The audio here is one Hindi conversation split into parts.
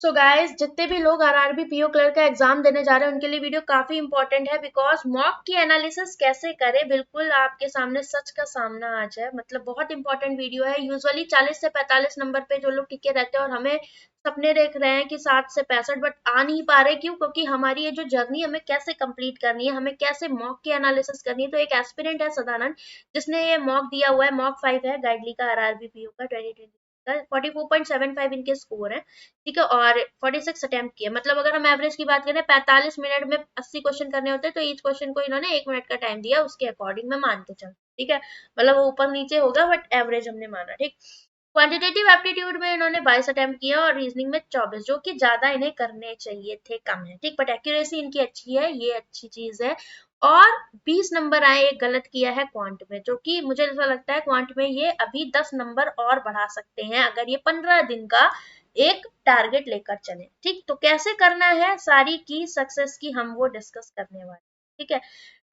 सो गाइस, जितने भी लोग आरआरबी पीओ क्लर्क का एग्जाम देने जा रहे हैं उनके लिए वीडियो काफी इंपॉर्टेंट है, बिकॉज मॉक की एनालिसिस कैसे करें बिल्कुल आपके सामने सच का सामना आ जाए। मतलब बहुत इंपॉर्टेंट वीडियो है। यूजुअली 40 से 45 नंबर पे जो लोग टिके रहते हैं और हमें सपने देख रहे हैं कि 60 से 65, बट आ नहीं पा रहे। क्यों? क्योंकि हमारी ये जो जर्नी हमें कैसे कंप्लीट करनी है, हमें कैसे मॉक की एनालिसिस करनी है। तो एक एस्पिरेंट है सदानंद, जिसने ये मॉक दिया हुआ है। मॉक 5 है गाइडली का, आरआरबी पीओ का 2020 का। 44.75 इनके स्कोर है, ठीक है। और 46 अटेम्प्ट किए। मतलब अगर हम एवरेज की बात करें 45 मिनट में 80 क्वेश्चन करने होते हैं, तो ईच क्वेश्चन को इन्होंने 1 मिनट का टाइम दिया, उसके अकॉर्डिंग मैं मान के चल, ठीक है। मतलब वो ऊपर नीचे होगा, बट एवरेज हमने माना, ठीक। क्वांटिटेटिव एप्टीट्यूड में इन्होंने 22 अटेम्प्ट किया और रीजनिंग में 24, जो कि ज्यादा इन्हें करने चाहिए थे, कम है, ठीक। बट एक्यूरेसी इनकी अच्छी है, ये अच्छी चीज है। और 20 नंबर आए, एक गलत किया है क्वांट में, जो कि मुझे ऐसा लगता है क्वांट में ये अभी 10 नंबर और बढ़ा सकते हैं अगर ये 15 दिन का एक टारगेट लेकर चले, ठीक। तो कैसे करना है, सारी की सक्सेस की हम वो डिस्कस करने वाले, ठीक है।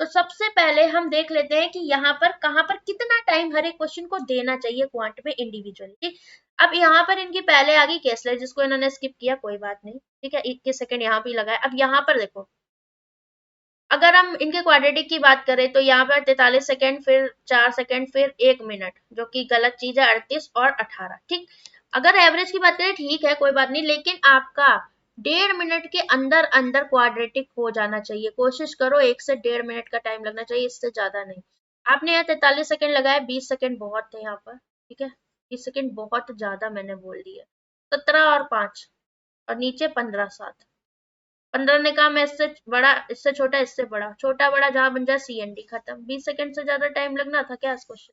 तो सबसे पहले हम देख लेते हैं कि यहाँ पर कहाँ पर कितना टाइम हर एक क्वेश्चन को देना चाहिए क्वांट में इंडिविजुअली, ठीक। अब यहाँ पर इनकी पहले आ गई केसलर, जिसको इन्होंने स्किप किया, कोई बात नहीं, ठीक है। 21 सेकंड यहाँ पे लगाए। अब यहाँ पर देखो, अगर हम इनके क्वाड्रेटिक की बात करें तो यहाँ पर 43 सेकंड, फिर 4 सेकंड, फिर 1 मिनट, जो कि गलत चीज है, 38 और 18, ठीक। अगर एवरेज की बात करें, ठीक है, कोई बात नहीं, लेकिन आपका 1.5 मिनट के अंदर अंदर क्वाड्रेटिक हो जाना चाहिए। कोशिश करो 1 से 1.5 मिनट का टाइम लगना चाहिए, इससे ज्यादा नहीं। आपने यहाँ 43 सेकंड लगाया, 20 सेकंड बहुत थे यहाँ पर, ठीक है। 20 सेकंड बहुत ज्यादा मैंने बोल दिया। 17 और 5 और नीचे 15 7। 15 ने कहा मैं इससे बड़ा, इससे छोटा, इससे बड़ा, छोटा बड़ा जहां बन जाए सी एन डी, खत्म। 20 सेकंड से ज्यादा टाइम लगना था क्या इस क्वेश्चन?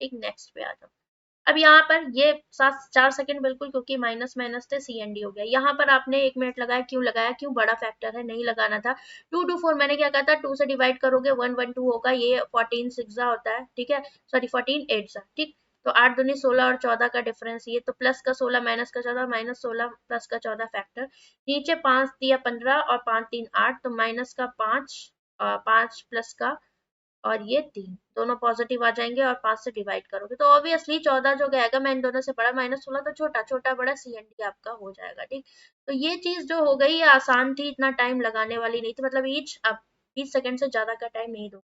एक नेक्स्ट पे आ जाओ। अब यहाँ पर ये 4 सेकंड बिल्कुल, क्योंकि माइनस माइनस थे, सी एन डी हो गया। यहाँ पर आपने 1 मिनट लगाया, क्यों लगाया? क्यों? बड़ा फैक्टर है, नहीं लगाना था। 2 2 4 मैंने क्या कहा था, 2 से डिवाइड करोगे 1 1 2 होगा, ये 14 6 होता है, ठीक है। सॉरी 14 8, ठीक। तो 8 दूनी 16 और 14 का डिफरेंस, ये तो प्लस का 16 माइनस का 14, -16 प्लस का 14 फैक्टर। नीचे 5 दिया 15 और 5 3 8, तो माइनस का 5, 5 प्लस का, और ये 3 दोनों पॉजिटिव आ जाएंगे और 5 से डिवाइड करोगे तो ऑब्वियसली 14 जो गएगा, मैं इन दोनों से बड़ा, -16 तो छोटा, छोटा बड़ा सी एंड डी आपका हो जाएगा, ठीक। तो ये चीज जो हो गई, ये आसान थी, इतना टाइम लगाने वाली नहीं थी। मतलब ईच अब 20 सेकंड से ज्यादा का टाइम नहीं दो।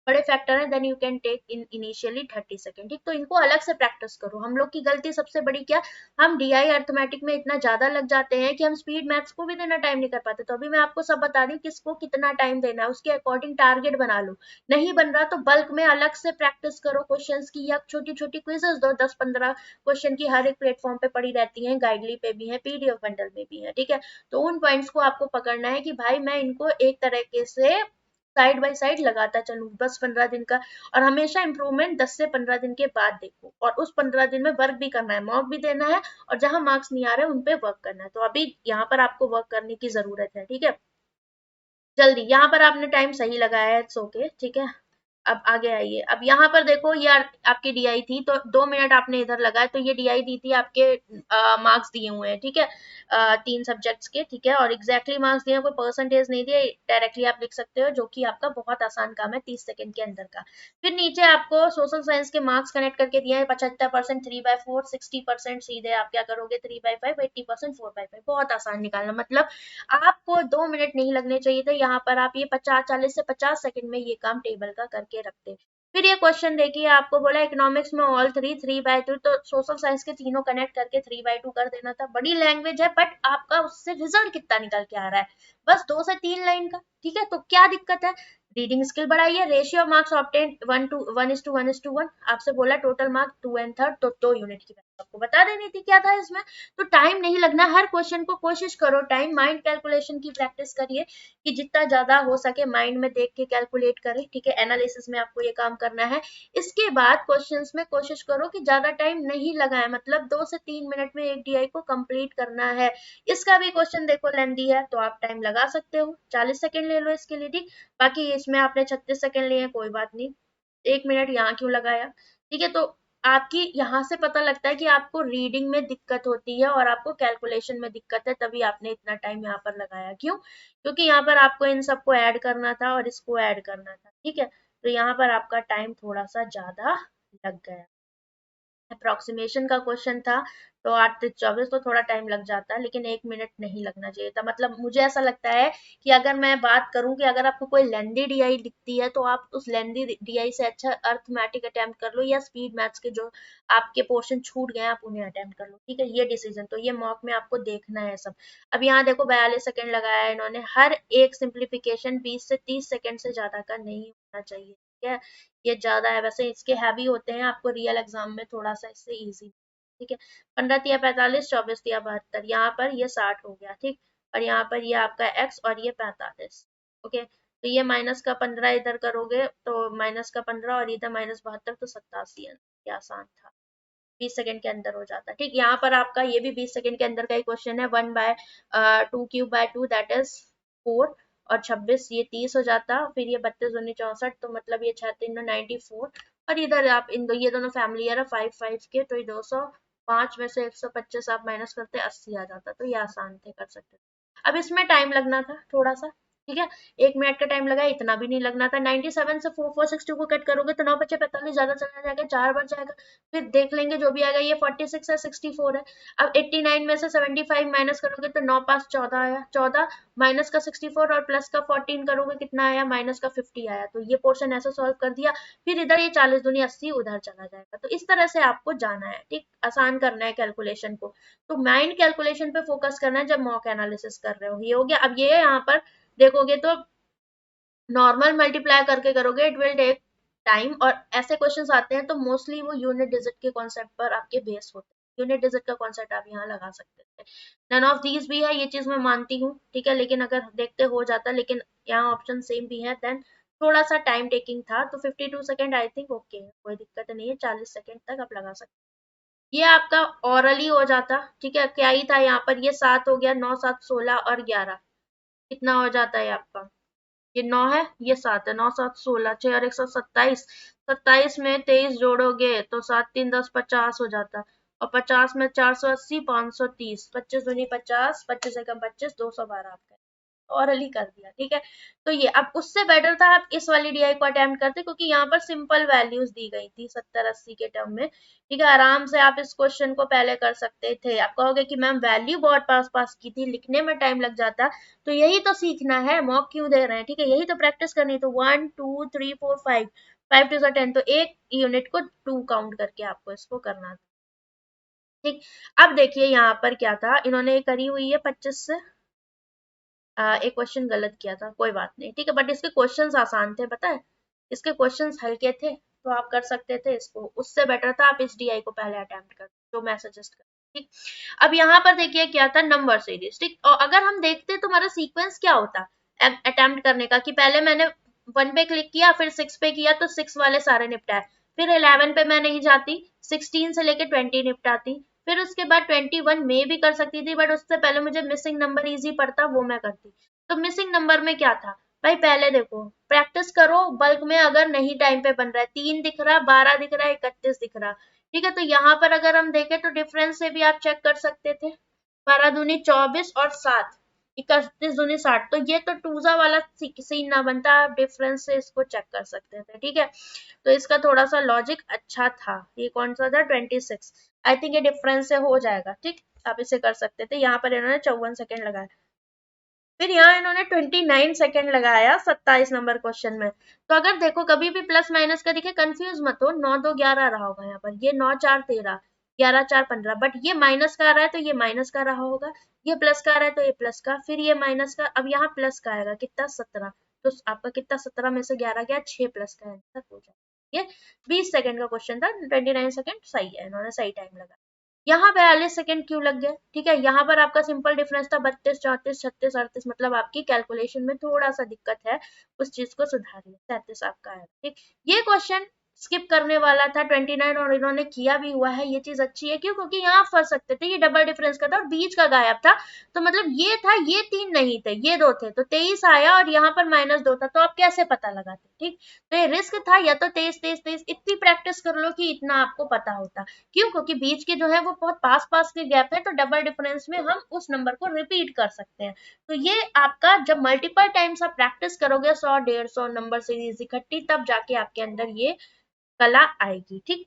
बड़े फैक्टर है, then you can take in initially 30 second, ठीक। तो इनको अलग से प्रैक्टिस करो। हम लोग की गलती सबसे बड़ी क्या, हम डीआई अर्थमेटिक में इतना ज्यादा लग जाते हैं कि हम स्पीड मैथ्स को भी देना टाइम नहीं कर पाते। तो अभी मैं आपको सब बता रही हूँ किसको कितना टाइम देना है, उसके अकॉर्डिंग टारगेट बना लो। नहीं बन रहा तो बल्क में अलग से प्रैक्टिस करो क्वेश्चंस की, या छोटी छोटी क्विजेस दो, 10 15 क्वेश्चन की हर एक प्लेटफॉर्म पे पड़ी रहती हैं, गाइडली पे भी है, पीडीएफ बंडल में भी है, ठीक है। तो उन पॉइंट्स को आपको पकड़ना है कि भाई मैं इनको एक तरीके से साइड बाय साइड लगाता चलूं, बस 15 दिन का। और हमेशा इंप्रूवमेंट 10 से 15 दिन के बाद देखो, और उस 15 दिन में वर्क भी करना है, मॉक भी देना है, और जहां मार्क्स नहीं आ रहे उन पे वर्क करना है। तो अभी यहाँ पर आपको वर्क करने की जरूरत है, ठीक है। जल्दी, यहाँ पर आपने टाइम सही लगाया है, इट्स ओके, ठीक है। अब आगे आइए। अब यहाँ पर देखो, ये आपकी डीआई थी, तो 2 मिनट आपने इधर लगाया, तो ये डीआई दी थी, आपके मार्क्स दिए हुए हैं, ठीक है। 3 सब्जेक्ट्स के, ठीक है। और एग्जैक्टली मार्क्स दिए, कोई परसेंटेज नहीं दिए, डायरेक्टली आप लिख सकते हो, जो कि आपका बहुत आसान काम है, 30 सेकंड के अंदर का। फिर नीचे आपको सोशल साइंस के मार्क्स कनेक्ट करके दिए हैं, 75% 3/4, 60% सीधे आप क्या करोगे, 3/5, 80% 4/5। बहुत आसान निकालना, मतलब आपको 2 मिनट नहीं लगने चाहिए थे। यहाँ पर आप ये 40 से 50 सेकंड में ये काम टेबल का करके रखते। फिर ये क्वेश्चन देखिए, आपको बोला इकोनॉमिक्स में ऑल 3/2, तो सोशल साइंस के तीनों कनेक्ट करके 3/2 कर देना था। बड़ी लैंग्वेज है, बट आपका उससे रिजल्ट कितना निकल के आ रहा है, बस 2 से 3 लाइन का, ठीक है। तो क्या दिक्कत है, रीडिंग स्किल बढ़ाइए। रेशियो मार्क्स ऑब्टेन 1:1:1:1, आपसे बोला टोटल मार्क्स 2 और 3, तो 2 यूनिट की वैल्यू आपको बता देनी थी, क्या था इसमें। तो टाइम नहीं लगना, हर क्वेश्चन को कोशिश करो टाइम, माइंड कैलकुलेशन की प्रैक्टिस करिए, कि जितना ज्यादा हो सके माइंड में देख के कैलकुलेट करें, ठीक है। एनालिसिस में आपको ये काम करना है। इसके बाद क्वेश्चंस में कोशिश करो कि ज्यादा टाइम नहीं लगाए, मतलब 2 से 3 मिनट में एक डीआई को कंप्लीट करना है। इसका भी क्वेश्चन देखो लेंदी है, तो आप टाइम लगा सकते हो, 40 सेकंड ले लो इसके लिए, ठीक। बाकी इसमें आपने 36 सेकंड लिए, कोई बात नहीं, 1 मिनट यहाँ क्यों लगाया, ठीक है। तो आपकी यहाँ से पता लगता है कि आपको रीडिंग में दिक्कत होती है और आपको कैलकुलेशन में दिक्कत है, तभी आपने इतना टाइम यहाँ पर लगाया। क्यों? क्योंकि यहाँ पर आपको इन सबको ऐड करना था और इसको ऐड करना था, ठीक है। तो यहाँ पर आपका टाइम थोड़ा सा ज्यादा लग गया अप्रोक्सीमेशन का क्वेश्चन था, तो 8 3 24 तो थोड़ा टाइम लग जाता है, लेकिन 1 मिनट नहीं लगना चाहिए था। मतलब मुझे ऐसा लगता है कि अगर मैं बात करूं कि अगर आपको कोई लेंदी डीआई दिखती है तो आप उस लेंदी डीआई से अच्छा अर्थमेटिक अटेम्प्ट कर लो, या स्पीड मैथ्स के जो आपके पोर्शन छूट गए आप उन्हें अटेम्प्ट कर लो। ठीक है, ये डिसीजन तो ये मॉक में आपको देखना है सब। अब यहाँ देखो 42 सेकंड लगाया है इन्होंने, हर एक सिंप्लीफिकेशन 20 से 30 सेकंड से ज्यादा का नहीं होना चाहिए। ठीक है, ये ज्यादा है, वैसे इसके हैवी होते हैं, आपको रियल एग्जाम में थोड़ा सा इससे इजी। ठीक है, 15 तिया 45, 24 तिया 72, यहाँ पर ये 60 हो गया। ठीक, और यहाँ पर ये आपका x और ये 45। ओके, तो ये -15 इधर करोगे तो -15 और इधर -72, तो 87 है। ये आसान था, 20 सेकंड के अंदर हो जाता है। ठीक, यहाँ पर आपका ये भी 20 सेकंड के अंदर का ही क्वेश्चन है। 1/2³/2 दैट इज 4, और 26 ये 30 हो जाता, फिर ये 32 दूनी 64, तो मतलब ये 6 3 94, और इधर आप ये दोनों फैमिली है 5 5 के, तो ये 205 में से 125 आप माइनस करते 80 आ जाता, तो ये आसान थे, कर सकते थे। अब इसमें टाइम लगना था थोड़ा सा। ठीक है, 1 मिनट का टाइम लगा, इतना भी नहीं लगना था। 97 से 4462 को कट करोगे तो 9 5 45 ज्यादा चला जाएगा, 4 बढ़ जाएगा, फिर देख लेंगे जो भी आएगा। ये 46 है, 64 है। अब 89 में से 75 माइनस करोगे तो 9 5 14 आया, 14 माइनस का 64 और प्लस का 14 करोगे कितना आया, माइनस का 50 आया। तो ये पोर्शन ऐसा सॉल्व कर दिया, फिर इधर ये 40 दूनी 80 उधर चला जाएगा। तो इस तरह से आपको जाना है। ठीक, आसान करना है कैलकुलेशन को, तो माइंड कैलकुलेशन पे फोकस करना है जब मॉक एनालिसिस कर रहे हो। ये हो गया। अब ये यहाँ पर देखोगे तो नॉर्मल मल्टीप्लाई करके करोगे, इट विल टेक टाइम, और ऐसे क्वेश्चंस आते हैं तो मोस्टली वो यूनिट डिजिट के कॉन्सेप्ट पर आपके बेस होते हैं। यूनिट डिजिट का कॉन्सेप्ट आप यहाँ लगा सकते थे। नन ऑफ दीज भी है, ये चीज मैं मानती हूँ। ठीक है, लेकिन अगर देखते हो जाता, लेकिन यहाँ ऑप्शन सेम भी है, देन थोड़ा सा टाइम टेकिंग था। तो 52 सेकंड आई थिंक ओके है, कोई दिक्कत नहीं है, 40 सेकंड तक आप लगा सकते। ये आपका ऑरली हो जाता। ठीक है, क्या ही था यहाँ पर, ये 7 हो गया, 9 7 16 और 11 कितना हो जाता है आपका, ये 9 है, ये 7 है, 9 7 16, 6 और 127, 27 में 23 जोड़ोगे तो 7 3 10 50 हो जाता, और 50 में 480 530, 25 दूनी 50, 25 एकम 25, 212 आपका और अली कर दिया। ठीक है, तो ये अब उससे बेटर था आप इस वाली डीआई को अटेम्प्ट करते, क्योंकि यहाँ पर सिंपल वैल्यूज दी गई थी 70 80 के टर्म में। ठीक है, आराम से आप इस क्वेश्चन को पहले कर सकते थे। आप कहोगे कि मैम वैल्यू बहुत पास पास की थी, लिखने में टाइम लग जाता, तो यही तो सीखना है, मॉक क्यों दे रहे हैं। ठीक है, यही तो प्रैक्टिस करनी, तो 1 2 3 4 5, 5 2 10, तो एक यूनिट को 2 काउंट करके आपको इसको करना था। ठीक, अब देखिए यहाँ पर क्या था, इन्होंने करी हुई है 25 से एक क्वेश्चन गलत किया था, कोई बात नहीं। ठीक है, बट इसके क्वेश्चंस आसान थे, पता है, इसके क्वेश्चंस हल्के थे, तो आप कर सकते थे इसको। उससे बेटर था आप इस डीआई को पहले अटेम्प्ट कर, जो मैं सजेस्ट कर। ठीक, अब यहाँ पर देखिए क्या था, नंबर सीरीज। ठीक, और अगर हम देखते तो हमारा सीक्वेंस क्या होता अटेम्प्ट करने का, कि पहले मैंने 1 पे क्लिक किया, फिर 6 पे किया तो 6 वाले सारे निपटाए, फिर 11 पे मैं नहीं जाती, 16 से लेके 20 निपटाती, फिर उसके बाद 21 में भी कर सकती थी, बट उससे पहले मुझे मिसिंग नंबर इजी पड़ता, वो मैं करती। तो मिसिंग नंबर में क्या था भाई, पहले देखो प्रैक्टिस करो बल्क में, अगर नहीं टाइम पे बन रहा है, 3 दिख रहा, 12 दिख रहा है, 31 दिख रहा। ठीक है, तो यहाँ पर अगर हम देखें तो डिफरेंस से भी आप चेक कर सकते थे, 12 दूनी 24 और 7, 31 दूनी 60, तो ये तो टूजा वाला सीन ना बनता, आप डिफरेंस से इसको चेक कर सकते थे। ठीक है, तो इसका थोड़ा सा लॉजिक अच्छा था। ये कौन सा था, 26, आई थिंक ये डिफरेंस से हो जाएगा। ठीक, आप इसे कर सकते थे। यहाँ पर इन्होंने 54 सेकंड लगाया, फिर यहाँ इन्होंने 29 सेकंड लगाया 27 नंबर क्वेश्चन में। तो अगर देखो कभी भी प्लस माइनस का दिखे, कंफ्यूज मत हो, 9 2 11 रहा होगा यहाँ पर, ये 9 4 13, 11 4 15, बट ये माइनस का आ रहा है तो ये माइनस का रहा होगा, ये प्लस का आ रहा है तो ये प्लस का, फिर ये माइनस का, अब यहाँ प्लस का आएगा कितना, 17, तो आपका कितना, 17 में से 11 गया, 6 प्लस का आंसर हो जाएगा। ये 20 सेकंड का क्वेश्चन था, 29 सेकंड सही है, इन्होंने सही टाइम लगा। यहाँ 42 सेकंड क्यों लग गया, ठीक है, यहाँ पर आपका सिंपल डिफरेंस था 32 34 36 38, मतलब आपकी कैलकुलेशन में थोड़ा सा दिक्कत है, उस चीज को सुधारिए। 37 आपका है। ठीक, ये क्वेश्चन स्किप करने वाला था 29, और इन्होंने किया भी हुआ है, ये चीज अच्छी है, क्यों, क्योंकि यहाँ फंस सकते थे, ये डबल डिफरेंस का था और बीच का गायब था, तो मतलब ये था, ये 3 नहीं थे, ये 2 थे, तो 23 आया और यहाँ पर -2 था, तो आप कैसे पता लगाते। ठीक, तो ये रिस्क था, या तो 23 23 23, इतनी प्रैक्टिस कर लो कि इतना आपको पता होता। क्यों, क्योंकि बीच के जो है वो बहुत पास पास के गैप है, तो डबल डिफरेंस में हम उस नंबर को रिपीट कर सकते हैं। तो ये आपका जब मल्टीपल टाइम्स आप प्रैक्टिस करोगे 100 150 नंबर सीरीज इकट्ठी, तब जाके आपके अंदर ये कला आएगी। ठीक,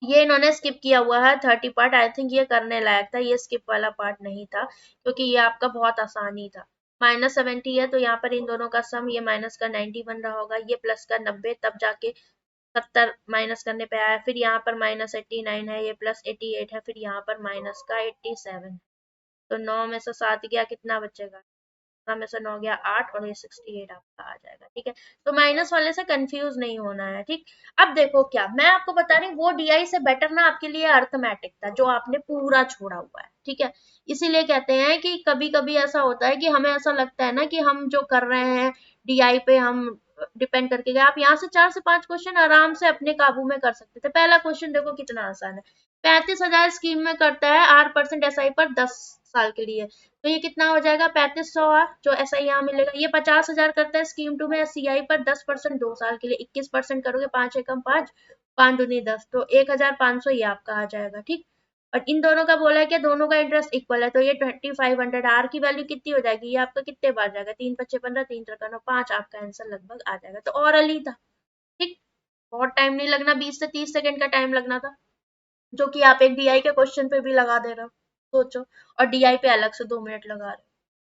ये इन्होंने स्किप किया हुआ है 30 पार्ट, आई थिंक ये करने लायक था, ये स्किप वाला पार्ट नहीं था क्योंकि ये आपका बहुत आसानी था। -70 है तो यहाँ पर इन दोनों का सम, ये माइनस का 90 बन रहा होगा, ये प्लस का 90, तब जाके 70 माइनस करने पे आया, फिर यहाँ पर -89 है, ये +88 है, फिर यहाँ पर माइनस का 87, तो 9 में से 7 गया, कितना बचेगा, में से 9 गया 8, और ये 68 आपका आ जाएगा। ठीक है, तो माइनस वाले से कंफ्यूज नहीं होना है। ठीक, अब देखो क्या मैं आपको बता रही हूँ, वो डीआई से बेटर ना आपके लिए अर्थमेटिक था जो आपने पूरा छोड़ा हुआ है। ठीक है, इसीलिए कहते हैं कि कभी कभी ऐसा होता है कि हमें ऐसा लगता है ना कि हम जो कर रहे हैं डीआई पे हम डिपेंड करके गए, आप यहाँ से 4 से 5 क्वेश्चन आराम से अपने काबू में कर सकते थे। पहला क्वेश्चन देखो कितना आसान है, 35,000 स्कीम में करता है 8% एसआई पर 10 साल के लिए, तो ये कितना हो जाएगा 3500, जो ऐसा यहाँ मिलेगा। ये 50,000 करता है स्कीम 2 में सीआई पर 10% 2 साल के लिए, 21% करोगे 5 एकम 5, 5 दूनी 10, तो 1500 ये आपका आ जाएगा। ठीक, और इन दोनों का बोला है कि दोनों का इंटरेस्ट इक्वल है, तो ये 2500 आर की वैल्यू कितनी हो जाएगी, ये आपका कितने बार जाएगा, 3 5 15, 3 3 5, आपका आंसर लगभग आ जाएगा। तो ऑरली था। ठीक, बहुत टाइम नहीं लगना, 20 से 30 सेकंड का टाइम लगना था, जो कि आप एक डीआई के क्वेश्चन पे भी लगा दे रहे हो, सोचो, और डीआई पे अलग से 2 मिनट लगा रहे हो।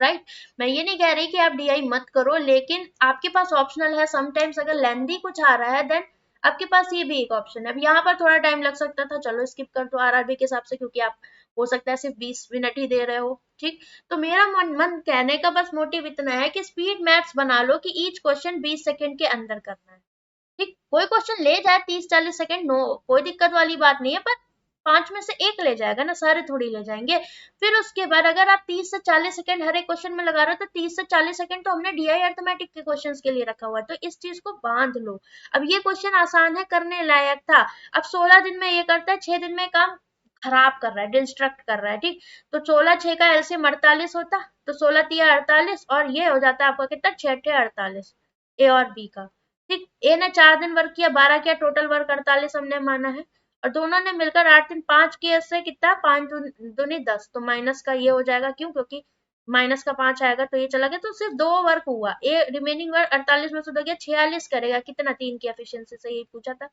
राइट, मैं ये नहीं कह रही कि आप डीआई मत करो, लेकिन आपके पास ऑप्शनल है, समटाइम्स अगर लेंदी कुछ आ रहा है देन आपके पास ये भी एक ऑप्शन है। अब यहाँ पर थोड़ा टाइम लग सकता था, चलो स्किप कर दो आरआरबी के हिसाब से, क्योंकि आप हो सकता है सिर्फ 20 मिनट ही दे रहे हो। ठीक, तो मेरा मन कहने का बस मोटिव इतना है कि स्पीड मैथ्स बना लो कि ईच क्वेश्चन 20 सेकंड के अंदर करना है। ठीक, कोई क्वेश्चन ले जाए 30 40 सेकंड, नो कोई दिक्कत वाली बात नहीं है, पर 5 में से एक ले जाएगा ना, सारे थोड़ी ले जाएंगे। फिर उसके बाद अगर आप 30 से 40 सेकंड हर एक क्वेश्चन में लगा रहे हो, तो 30 से 40 सेकंड तो हमने डीआई अर्थमेटिक के क्वेश्चंस के लिए रखा हुआ है, तो इस चीज को बांध लो। अब ये क्वेश्चन आसान है, करने लायक था, अब 16 दिन में ये करता है, 6 दिन में काम खराब कर रहा है, डिस्ट्रक्ट कर रहा है। ठीक, तो 16 6 का एलसीएम 48 होता, तो 16 तिया 48, और ये हो जाता है आपका कितना, 6 48, ए और बी का। ठीक, ए ने 4 दिन वर्क किया, 12 किया, टोटल वर्क 48 हमने माना है, और दोनों ने मिलकर 8 दिन 5 किए, इससे कितना 5 दूनी 10, तो माइनस का ये हो जाएगा, क्यों, क्योंकि माइनस का 5 आएगा तो ये चला गया, तो सिर्फ 2 वर्क हुआ, ए रिमेनिंग वर्क 48 में से 2 गया 46 करेगा, कितना 3 की एफिशिएंसी से यही पूछा था,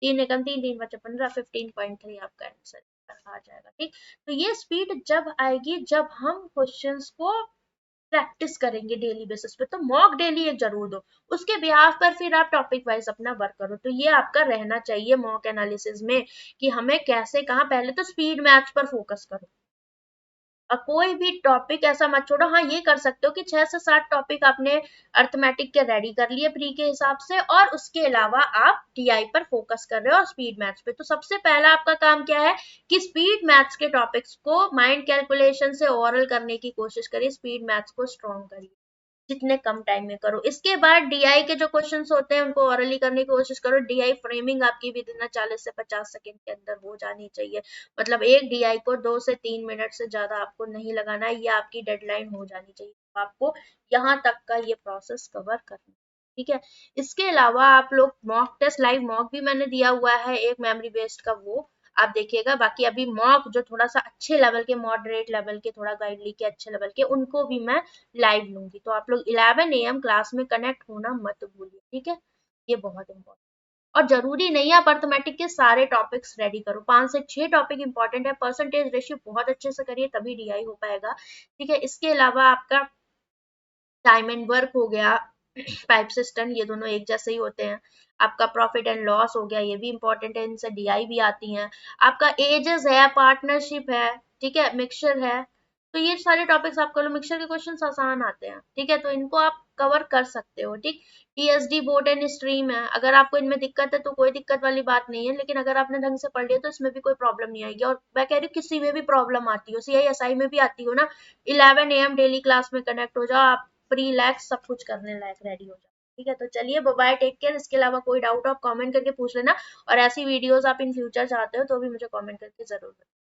3 एकम 3 3 बचे 15, 15.3 आपका आंसर आ जाएगा। ठीक, तो ये स्पीड जब आएगी जब हम क्वेश्चंस को प्रैक्टिस करेंगे डेली बेसिस पे, तो मॉक डेली एक जरूर दो, उसके बिहाफ पर फिर आप टॉपिक वाइज अपना वर्क करो। तो ये आपका रहना चाहिए मॉक एनालिसिस में कि हमें कैसे कहाँ, पहले तो स्पीड मैथ्स पर फोकस करो, और कोई भी टॉपिक ऐसा मत छोड़ो। हाँ, ये कर सकते हो कि 6 से 7 टॉपिक आपने अर्थमेटिक के रेडी कर लिए प्री के हिसाब से, और उसके अलावा आप टीआई पर फोकस कर रहे हो और स्पीड मैथ्स पे। तो सबसे पहला आपका काम क्या है कि स्पीड मैथ्स के टॉपिक्स को माइंड कैलकुलेशन से ओरल करने की कोशिश करिए, स्पीड मैथ्स को स्ट्रॉन्ग करिए जितने कम टाइम में करो। इसके बाद डीआई के जो क्वेश्चंस होते हैं उनको ओरली करने की कोशिश करो। डीआई फ्रेमिंग आपकी विद इन 40 से 50 सेकंड के अंदर हो जानी चाहिए, मतलब एक डीआई को 2 से 3 मिनट से ज्यादा आपको नहीं लगाना है, ये आपकी डेडलाइन हो जानी चाहिए, तो आपको यहाँ तक का ये प्रोसेस कवर करना। ठीक है, इसके अलावा आप लोग मॉक टेस्ट, लाइव मॉक भी मैंने दिया हुआ है एक मेमोरी बेस्ड का, वो आप देखिएगा। बाकी अभी मॉक जो थोड़ा सा अच्छे लेवल के, मॉडरेट लेवल के, थोड़ा गाइडली के अच्छे लेवल के, उनको भी मैं लाइव लूंगी, तो आप लोग 11 AM क्लास में कनेक्ट होना मत भूलिए। ठीक है, ये बहुत इंपॉर्टेंट, और जरूरी नहीं है आप अर्थमेटिक के सारे टॉपिक्स रेडी करो, 5 से 6 टॉपिक इंपॉर्टेंट है, परसेंटेज रेशियो बहुत अच्छे से करिए तभी डीआई हो पाएगा। ठीक है, इसके अलावा आपका टाइम एंड वर्क हो गया, पाइप सिस्टम, ये दोनों एक जैसे ही होते हैं। आपका प्रॉफिट एंड लॉस हो गया, ये भी इंपॉर्टेंट है, इनसे डीआई भी आती हैं। आपका एजेस है, पार्टनरशिप है, ठीक है, मिक्सचर है, तो ये सारे टॉपिक्स आपको, मिक्सचर के क्वेश्चन आसान आते हैं। ठीक है, तो इनको आप कवर कर सकते हो। ठीक, टीएसडी बोट एंड स्ट्रीम है, अगर आपको इनमें दिक्कत है तो कोई दिक्कत वाली बात नहीं है, लेकिन अगर आपने ढंग से पढ़ लिया तो इसमें भी कोई प्रॉब्लम नहीं आएगी। और मैं कह रही हूँ किसी में भी प्रॉब्लम आती हो, सीआईएसआई में भी आती हो ना, 11 AM डेली क्लास में कनेक्ट हो जाओ, आप प्री लैक्स सब कुछ करने लायक रेडी हो जाओ। ठीक है, तो चलिए बाय, टेक केयर। इसके अलावा कोई डाउट आप कमेंट करके पूछ लेना, और ऐसी वीडियोस आप इन फ्यूचर चाहते हो तो भी मुझे कमेंट करके जरूर बताना।